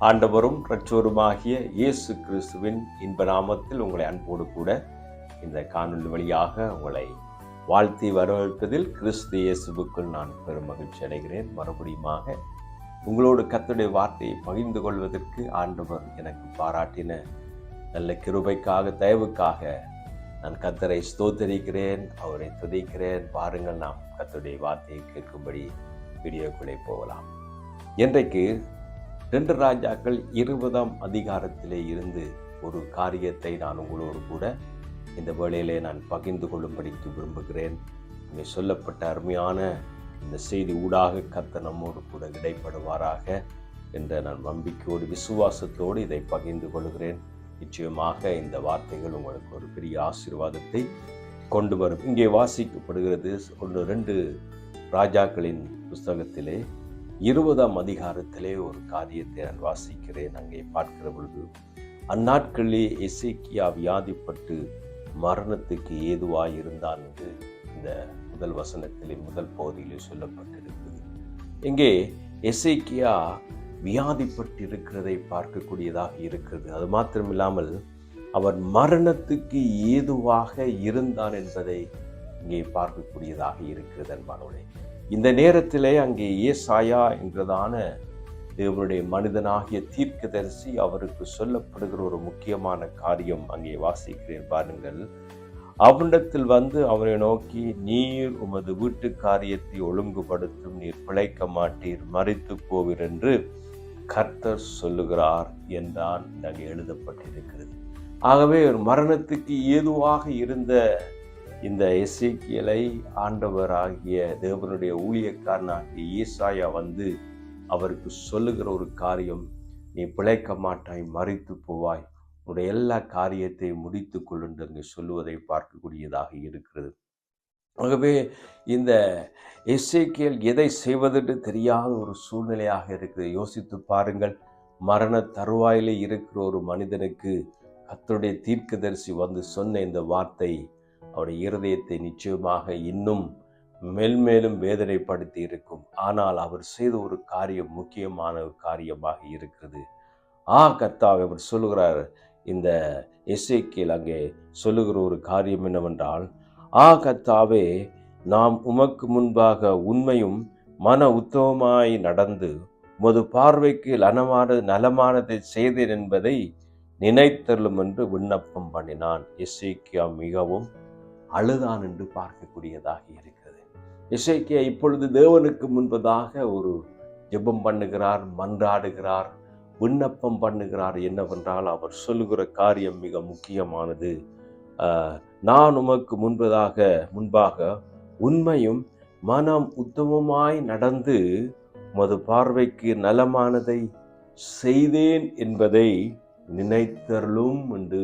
ஆண்டவரும் இரட்சகருமாகிய இயேசு கிறிஸ்துவின் இன்ப நாமத்தில் உங்களை அன்போடு கூட இந்த காணொலி வழியாக உங்களை வாழ்த்தி வரவேற்பதில் கிறிஸ்து இயேசுவுக்குள் நான் பெரும் மகிழ்ச்சி அடைகிறேன். மறுபடியுமாக உங்களோடு கர்த்தருடைய வார்த்தையை பகிர்ந்து கொள்வதற்கு ஆண்டவர் எனக்கு பாராட்டின நல்ல கிருபைக்காக, தயவுக்காக நான் கர்த்தரை ஸ்தோத்தரிக்கிறேன், அவரை துதிக்கிறேன். பாருங்கள், நாம் கர்த்தருடைய வார்த்தையை கேட்கும்படி வீடியோக்குள்ளே போகலாம். இன்றைக்கு 2 ராஜாக்கள் 20ஆம் அதிகாரத்திலே இருந்து ஒரு காரியத்தை நான் உங்களோடு கூட இந்த வேளையிலே நான் பகிர்ந்து கொள்ளும்படிக்கு விரும்புகிறேன். இங்கே சொல்லப்பட்ட அருமையான இந்த செய்தி ஊடாக கர்த்தர் நம்மோடு கூட இடைப்படுவாராக என்ற நான் நம்பிக்கையோடு, விசுவாசத்தோடு இதை பகிர்ந்து கொள்கிறேன். நிச்சயமாக இந்த வார்த்தைகள் உங்களுக்கு ஒரு பெரிய ஆசீர்வாதத்தை கொண்டு வரும். இங்கே வாசிக்கப்படுகிறது 2 ராஜாக்களின் புஸ்தகத்திலே 20ஆம் அதிகாரத்திலே ஒரு காரியத்தை நான் வாசிக்கிறேன். அங்கே பார்க்கிற பொழுது, அந்நாட்களிலே எசேக்கியா வியாதிப்பட்டு மரணத்துக்கு ஏதுவாய் இருந்தான் என்று இந்த முதல் வசனத்திலே, முதல் பகுதியிலே சொல்லப்பட்டிருக்கிறது. இங்கே எசேக்கியா வியாதிப்பட்டு இருக்கிறதை பார்க்கக்கூடியதாக இருக்கிறது. அது மாத்திரமில்லாமல் அவன் மரணத்துக்கு ஏதுவாக இருந்தான் என்பதை இங்கே பார்க்கக்கூடியதாக இருக்கிறது. அன்பானவர்களே, இந்த நேரத்திலே அங்கே ஏசாயா என்றதான தேவனுடைய மனிதனாகிய தீர்க்கதரிசி, அவருக்கு சொல்லப்படுகிற ஒரு முக்கியமான காரியம் அங்கே வாசிக்கிறேன். பாருங்கள், அவனிடத்தில் வந்து அவனை நோக்கி, நீர் உமது வீட்டு காரியத்தை ஒழுங்குபடுத்தும், நீர் பிழைக்க மாட்டீர், மரித்து போவீர் என்று கர்த்தர் சொல்லுகிறார் என்றான் அங்கே எழுதப்பட்டிருக்கிறது. ஆகவே ஒரு மரணத்துக்கு ஏதுவாக இருந்த இந்த எசேக்கியேலை ஆண்டவராகிய தேவனுடைய ஊழியக்காரனாகிய ஏசாயா வந்து அவருக்கு சொல்லுகிற ஒரு காரியம், நீ பிழைக்க மாட்டாய், மரித்து போவாய், உன்னுடைய எல்லா காரியத்தையும் முடித்து கொள்ளுண்டு அங்கே சொல்லுவதை பார்க்கக்கூடியதாக இருக்கிறது. ஆகவே இந்த எசேக்கியேல் எதை செய்வதென்று தெரியாத ஒரு சூழ்நிலையாக இருக்குது. யோசித்து பாருங்கள், மரண தருவாயிலே இருக்கிற ஒரு மனிதனுக்கு கர்த்தருடைய தீர்க்கதரிசி வந்து சொன்ன இந்த வார்த்தை அவருடைய இருதயத்தை நிச்சயமாக இன்னும் மேல்மேலும் வேதனைப்படுத்தி இருக்கும். ஆனால் அவர் செய்த ஒரு காரியம் முக்கியமான ஒரு காரியமாக இருக்கிறது. கர்த்தாவே, அவர் சொல்லுகிறார், இந்த எசேக்கியேல் அங்கே சொல்லுகிற ஒரு காரியம் என்னவென்றால், கர்த்தாவே, நாம் உமக்கு முன்பாக உண்மையும் மன உத்தமமாய் நடந்து உமது பார்வைக்கு நலமானதை செய்தேன் என்பதை நினைத்தருளும் என்று விண்ணப்பம் பண்ணினான். எசேக்கியா மிகவும் அழுதான் என்று பார்க்கக்கூடியதாக இருக்கிறது. எசேக்கியா இப்பொழுது தேவனுக்கு முன்பதாக ஒரு ஜெபம் பண்ணுகிறார், மன்றாடுகிறார், விண்ணப்பம் பண்ணுகிறார். என்னவென்றால், அவர் சொல்லுகிற காரியம் மிக முக்கியமானது. நான் உமக்கு முன்பாக உண்மையும் மனம் உத்தமமாய் நடந்து உமது பார்வைக்கு நலமானதை செய்தேன் என்பதை நினைத்தருளும் என்று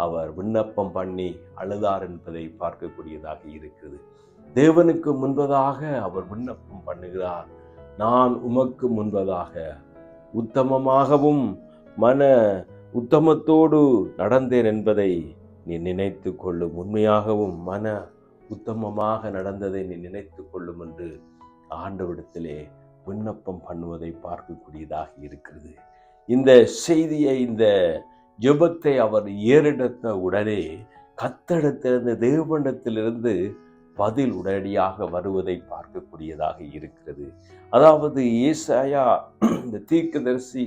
அவர் விண்ணப்பம் பண்ணி அழுதார் என்பதை பார்க்கக்கூடியதாக இருக்கிறது. தேவனுக்கு முன்பதாக அவர் விண்ணப்பம் பண்ணுகிறார், நான் உமக்கு முன்பதாக உத்தமமாகவும் மன உத்தமத்தோடு நடந்தேன் என்பதை நீ நினைத்து கொள்ளும், உண்மையாகவும் மன உத்தமமாக நடந்ததை நீ நினைத்து கொள்ளும் என்று ஆண்டவரிடத்திலே விண்ணப்பம் பண்ணுவதை பார்க்கக்கூடியதாக இருக்கிறது. இந்த செய்தியை, இந்த ஜெபத்தை அவர் ஏறெடுத்த உடனே கர்த்தரிடத்திலிருந்து, தேவனிடத்திலிருந்து பதில் உடனடியாக வருவதை பார்க்கக்கூடியதாக இருக்கிறது. அதாவது ஏசாயா இந்த தீர்க்கதரிசி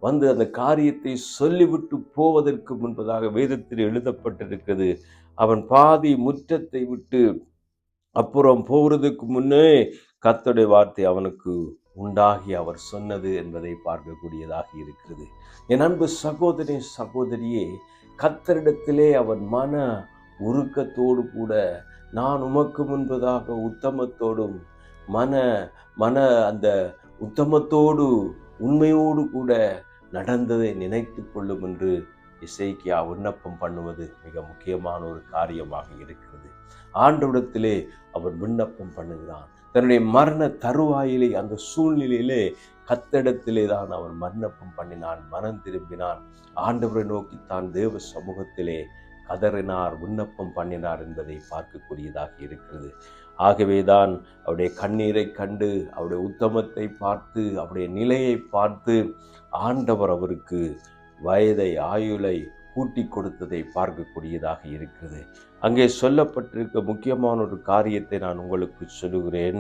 வந்து அந்த காரியத்தை சொல்லிவிட்டு போவதற்கு முன்பதாக வேதத்தில் எழுதப்பட்டிருக்கிறது, அவன் பாதி முற்றத்தை விட்டு அப்புறம் போகிறதுக்கு முன்னே கர்த்தருடைய வார்த்தை அவனுக்கு உண்டாகி அவர் சொன்னது என்பதை பார்க்கக்கூடியதாக இருக்கிறது. என் அன்பு சகோதரி, சகோதரியே, கர்த்தரிடத்திலே அவன் மன உருக்கத்தோடு கூட, நான் உமக்கு முன்பதாக உத்தமத்தோடும் மன அந்த உத்தமத்தோடு உண்மையோடு கூட நடந்ததை நினைத்து கொள்ளும் என்று எசேக்கியா விண்ணப்பம் பண்ணுவது மிக முக்கியமான ஒரு காரியமாக இருக்கிறது. ஆண்டவரிடத்திலே அவன் விண்ணப்பம் பண்ணுகிறான். தன்னுடைய மரண தருவாயிலே, அந்த சூழ்நிலையிலே கர்த்தரிடத்திலே தான் அவன் விண்ணப்பம் பண்ணினான், மனம் திரும்பினான், ஆண்டவரை நோக்கி தான் தேவ சமூகத்திலே கதறினார், விண்ணப்பம் பண்ணினார் என்பதை பார்க்கக்கூடியதாக இருக்கிறது. ஆகவேதான் அவருடைய கண்ணீரை கண்டு, அவருடைய உத்தமத்தை பார்த்து, அவருடைய நிலையை பார்த்து ஆண்டவர் அவருக்கு வயதை ஆயுளை கூட்டி கொடுத்ததை பார்க்கக்கூடியதாக இருக்கிறது. அங்கே சொல்லப்பட்டிருக்க முக்கியமான ஒரு காரியத்தை நான் உங்களுக்கு சொல்லுகிறேன்.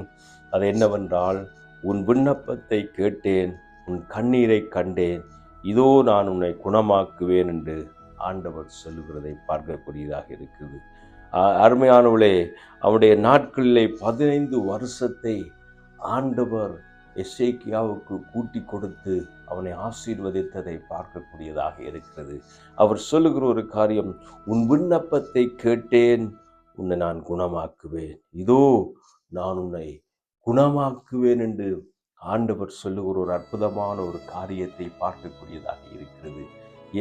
அது என்னவென்றால், உன் விண்ணப்பத்தை கேட்டேன், உன் கண்ணீரை கண்டேன், இதோ நான் உன்னை குணமாக்குவேன் என்று ஆண்டவர் சொல்லுகிறதை பார்க்கக்கூடியதாக இருக்குது. அருமையானவளே, அவருடைய நாட்களிலே 15 வருஷத்தை ஆண்டவர் எசேக்கியாவுக்கு கூட்டி கொடுத்து அவனை ஆசீர்வதித்ததை பார்க்கக்கூடியதாக இருக்கிறது. அவர் சொல்லுகிற ஒரு காரியம், உன் விண்ணப்பத்தை கேட்டேன், உன்னை நான் குணமாக்குவேன், இதோ நான் உன்னை குணமாக்குவேன் என்று ஆண்டவர் சொல்லுகிற ஒரு அற்புதமான ஒரு காரியத்தை பார்க்கக்கூடியதாக இருக்கிறது.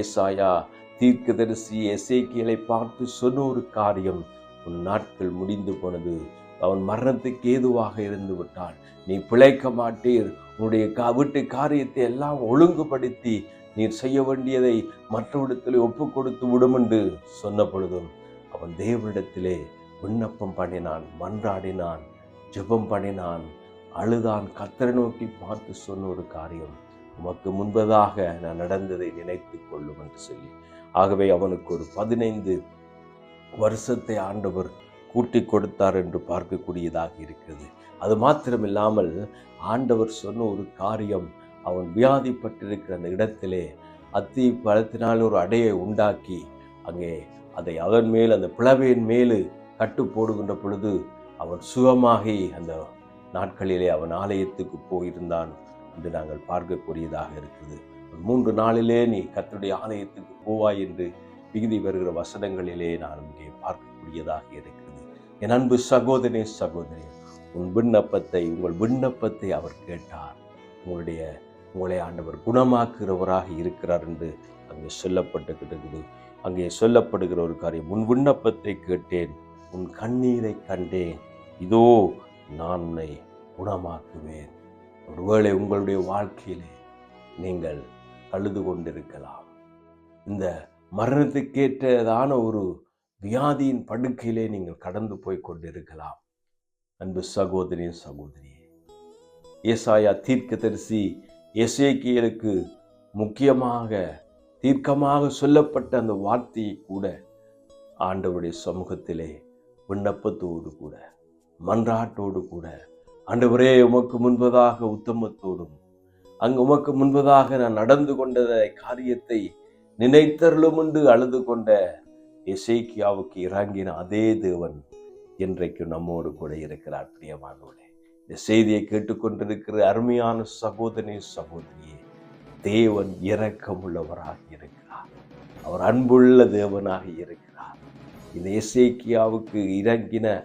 ஏசாயா தீர்க்கதரிசி எசேக்கியேலை பார்த்து சொன்ன ஒரு காரியம், உன் நாட்கள் முடிந்து போனது, அவன் மரணத்துக்கு ஏதுவாக இருந்து விட்டான், நீ பிழைக்க மாட்டீர், உன்னுடைய வீட்டு காரியத்தை எல்லாம் ஒழுங்குபடுத்தி நீர் செய்ய வேண்டியதை மற்றவிடத்திலே ஒப்பு கொடுத்து விடும் என்று சொன்ன பொழுதும் அவன் தேவனிடத்திலே விண்ணப்பம் பண்ணினான், மன்றாடினான், ஜெபம் பண்ணினான், அழுதான், கர்த்தரை நோக்கி பார்த்து சொன்ன ஒரு காரியம், உமக்கு முன்பதாக நான் நடந்ததை நினைத்து கொள்ளும் என்று சொல்லி. ஆகவே அவனுக்கு ஒரு 15 வருஷத்தை ஆண்டவர் கூட்டி கொடுத்தார் என்று பார்க்கக்கூடியதாக இருக்கிறது. அது மாத்திரமில்லாமல் ஆண்டவர் சொன்ன ஒரு காரியம், அவன் வியாதிப்பட்டிருக்கிற அந்த இடத்திலே அத்தி பழத்தினால் ஒரு அடையை உண்டாக்கி அங்கே அதை அவன் மேல், அந்த பிளவையின் மேலு கட்டு போடுகின்ற பொழுது அவன் சுகமாகி அந்த நாட்களிலே அவன் ஆலயத்துக்கு போயிருந்தான் என்று நாங்கள் பார்க்கக்கூடியதாக இருக்குது. 3 நாளிலே நீ கர்த்தருடைய ஆலயத்துக்கு போவாய் என்று விகுதி வருகிற வசனங்களிலே நான் இங்கே பார்க்கக்கூடியதாக இருக்கிறது. என் அன்பு சகோதரனே, சகோதரி, உங்கள் விண்ணப்பத்தை அவர் கேட்டார். உங்களை ஆண்டவர் குணமாக்குகிறவராக இருக்கிறார் என்று அங்கே சொல்லப்பட்டிருக்கிறது. அங்கே சொல்லப்படுகிற ஒரு காரியம், உன் விண்ணப்பத்தை கேட்டேன், உன் கண்ணீரை கண்டேன், இதோ நான் உன்னை குணமாக்குவேன். ஒருவேளை உங்களுடைய வாழ்க்கையிலே நீங்கள் அழுது கொண்டிருக்கலாம். இந்த மரணத்துக்கேற்றதான ஒரு வியாதியின் படுக்கையிலே நீங்கள் கடந்து போய் கொண்டிருக்கலாம். அன்பு சகோதரி, சகோதரியே, ஏசாயா தீர்க்கதரிசி எசேக்கியேலுக்கு முக்கியமாக தீர்க்கமாக சொல்லப்பட்ட அந்த வார்த்தையை கூட ஆண்டவருடைய சமூகத்திலே விண்ணப்பத்தோடு கூட, மன்றாட்டோடு கூட, ஆண்டவரே உமக்கு முன்பதாக உத்தமத்தோடும் உமக்கு முன்பதாக நான் நடந்து கொண்ட காரியத்தை நினைத்தருளும் என்று அழுது கொண்ட எசேக்கியாவுக்கு இறங்கின அதே தேவன் இன்றைக்கு நம்மோடு கூட இருக்கிறார். பிரியமானவர்களே, இந்த செய்தியை கேட்டுக்கொண்டிருக்கிற அருமையான சகோதரி, சகோதரியே, தேவன் இரக்கமுள்ளவராக இருக்கிறார். அவர் அன்புள்ள தேவனாக இருக்கிறார். இந்த எசேக்கியாவுக்கு இறங்கின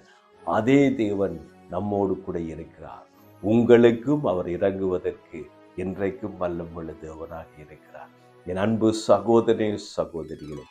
அதே தேவன் நம்மோடு கூட இருக்கிறார். உங்களுக்கும் அவர் இறங்குவதற்கு இன்றைக்கும் வல்லமுள்ள தேவனாக இருக்கிறார். என் அன்பு சகோதரனே, சகோதரிகளே,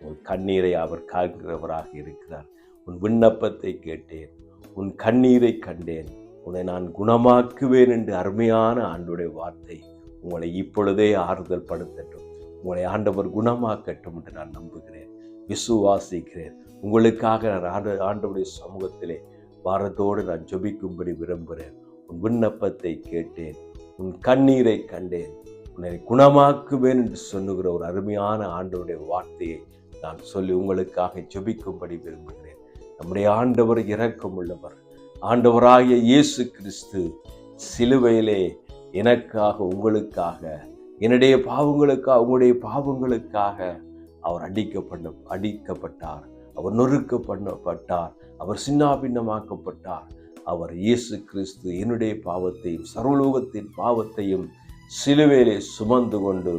உன் கண்ணீரை அவர் காண்கிறவராக இருக்கிறார். உன் விண்ணப்பத்தை கேட்டேன், உன் கண்ணீரை கண்டேன், உன்னை நான் குணமாக்குவேன் என்று அருமையான ஆண்டவருடைய வார்த்தை உங்களை இப்பொழுதே ஆறுதல் படுத்தட்டும். உங்களை ஆண்டவர் குணமாக்கட்டும் என்று நான் நம்புகிறேன், விசுவாசிக்கிறேன். உங்களுக்காக நான் ஆண்டவருடைய சமூகத்திலே வாரத்தோடு நான் ஜெபிக்கும்படி விரும்புகிறேன். உன் விண்ணப்பத்தை கேட்டேன், உன் கண்ணீரை கண்டேன், உன்னை குணமாக்குவேன் என்று சொல்லுகிற ஒரு அருமையான ஆண்டவருடைய வார்த்தையை நான் சொல்லி உங்களுக்காக ஜெபிக்கும்படி விரும்புகிறேன். நம்முடைய ஆண்டவர் இரக்கம் உள்ளவர். ஆண்டவராகிய இயேசு கிறிஸ்து சிலுவையிலே எனக்காக, உங்களுக்காக, என்னுடைய பாவங்களுக்காக, உங்களுடைய பாவங்களுக்காக அவர் அடிக்கப்பட்டார், அவர் நொறுக்கப்பட்டார், அவர் சின்னாபின்னமாக்கப்பட்டார். அவர் இயேசு கிறிஸ்து என்னுடைய பாவத்தையும் சர்வலோகத்தின் பாவத்தையும் சிலுவையிலே சுமந்து கொண்டு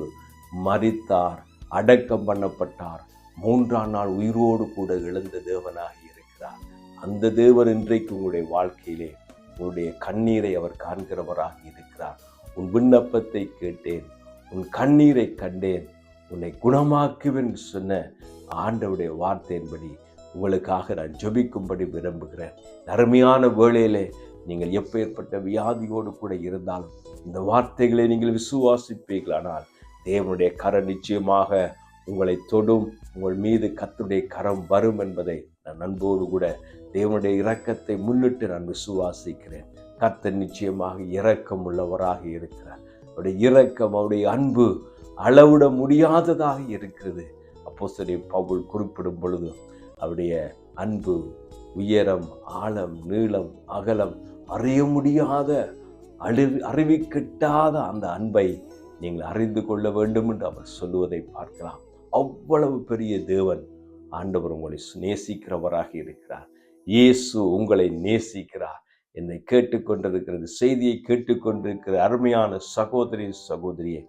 மரித்தார், அடக்கம் பண்ணப்பட்டார், 3ஆம் நாள் உயிரோடு கூட எழுந்த தேவனாக இருக்கிறார். அந்த தேவன் இன்றைக்கு உங்களுடைய வாழ்க்கையிலே உங்களுடைய கண்ணீரை அவர் காண்கிறவராக இருக்கிறார். உன் விண்ணப்பத்தை கேட்டேன், உன் கண்ணீரை கண்டேன், உன்னை குணமாக்குவேன் சொன்ன ஆண்டவருடைய வார்த்தையின்படி உங்களுக்காக நான் ஜெபிக்கும்படி விரும்புகிறேன். அருமையான வேளையிலே நீங்கள் எப்பேற்பட்ட வியாதியோடு கூட இருந்தாலும் இந்த வார்த்தைகளை நீங்கள் விசுவாசிப்பீர்களானால் தேவனுடைய கரம் நிச்சயமாக உங்களை தொடும். உங்கள் மீது கர்த்தருடைய கரம் வரும் என்பதை நான் அன்போடு கூட தேவனுடைய இரக்கத்தை முன்னிட்டு நான் விசுவாசிக்கிறேன். கர்த்தர் நிச்சயமாக இரக்கம் உள்ளவராக இருக்கிறார். அவருடைய இரக்கம், அவருடைய அன்பு அளவிட முடியாததாக இருக்கிறது. அப்போஸ்தலன் பவுல் குறிப்பிடும் பொழுது அவருடைய அன்பு உயரம், ஆழம், நீளம், அகலம், அறிய முடியாத, அறிவிக்கட்டாத அந்த அன்பை நீங்கள் அறிந்து கொள்ள வேண்டும் என்று அவர் சொல்லுவதை பார்க்கலாம். அவ்வளவு பெரிய தேவன் ஆண்டவர் உங்களை நேசிக்கிறவராக இருக்கிறார். இயேசு உங்களை நேசிக்கிறார். என்னை கேட்டுக்கொண்டிருக்கிறது, செய்தியை கேட்டுக்கொண்டிருக்கிற அருமையான சகோதரி சகோதரியை,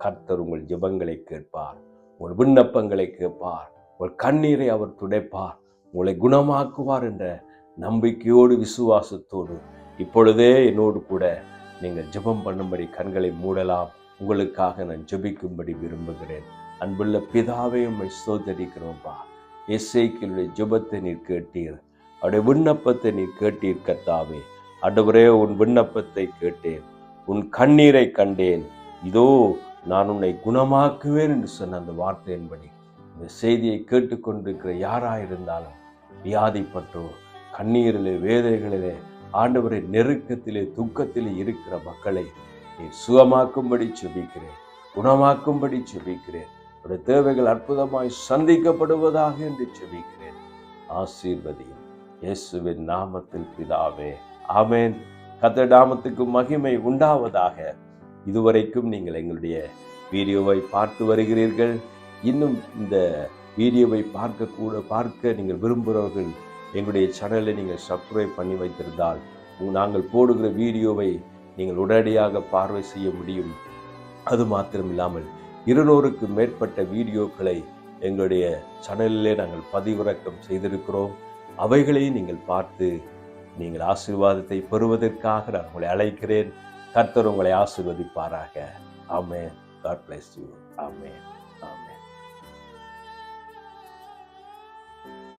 கர்த்தர் உங்கள் ஜெபங்களை கேட்பார், உங்கள் விண்ணப்பங்களை கேட்பார், உங்கள் கண்ணீரை அவர் துடைப்பார், உங்களை குணமாக்குவார் என்ற நம்பிக்கையோடு விசுவாசத்தோடு இப்பொழுதே என்னோடு கூட நீங்கள் ஜெபம் பண்ணும்படி கண்களை மூடலாம். உங்களுக்காக நான் ஜெபிக்கும்படி விரும்புகிறேன். அன்புள்ள பிதாவே, உம்மை ஸ்தோத்திரிக்கிறோம்பா. எசேக்கியேலுடைய ஜெபத்தை நீர் கேட்டீர், அவருடைய விண்ணப்பத்தை நீர் கேட்டீர் கர்த்தாவே. ஆண்டவரே, உன் விண்ணப்பத்தை கேட்டேன், உன் கண்ணீரை கண்டேன், இதோ நான் உன்னை குணமாக்குவேன் என்று சொன்ன அந்த வார்த்தையின்படி இந்த செய்தியை கேட்டுக்கொண்டிருக்கிற யாராயிருந்தாலும் வியாதிப்பட்டோ, கண்ணீரிலே, வேதனைகளிலே, ஆண்டவரை நெருக்கத்திலே, துக்கத்திலே இருக்கிற மக்களை நீ சுகமாக்கும்படி செபிக்கிறேன், குணமாக்கும்படி செபிக்கிறேன். அவருடைய தேவைகள் அற்புதமாய் சந்திக்கப்படுவதாக என்று செபிக்கிறேன். ஆசீர்வதியும் இயேசுவின் நாமத்தில் பிதாவே, ஆமென். கர்த்தர் நாமத்துக்கு மகிமை உண்டாவதாக. இதுவரைக்கும் நீங்கள் எங்களுடைய வீடியோவை பார்த்து வருகிறீர்கள். இன்னும் இந்த வீடியோவை பார்க்க நீங்கள் விரும்புகிறவர்கள் எங்களுடைய சேனலை நீங்கள் சப்ஸ்கிரைப் பண்ணி வைத்திருந்தால் நாங்கள் போடுகிற வீடியோவை நீங்கள் உடனடியாக பார்வை செய்ய முடியும். அது மாத்திரமில்லாமல் 200க்கு மேற்பட்ட வீடியோக்களை எங்களுடைய சேனலிலே நாங்கள் பதிவிறக்கம் செய்திருக்கிறோம். அவைகளை நீங்கள் பார்த்து நீங்கள் ஆசீர்வாதத்தை பெறுவதற்காக நான் உங்களை அழைக்கிறேன். கர்த்தர் உங்களை ஆசீர்வதிப்பாராக. ஆமென். God bless you. Amen. Amen.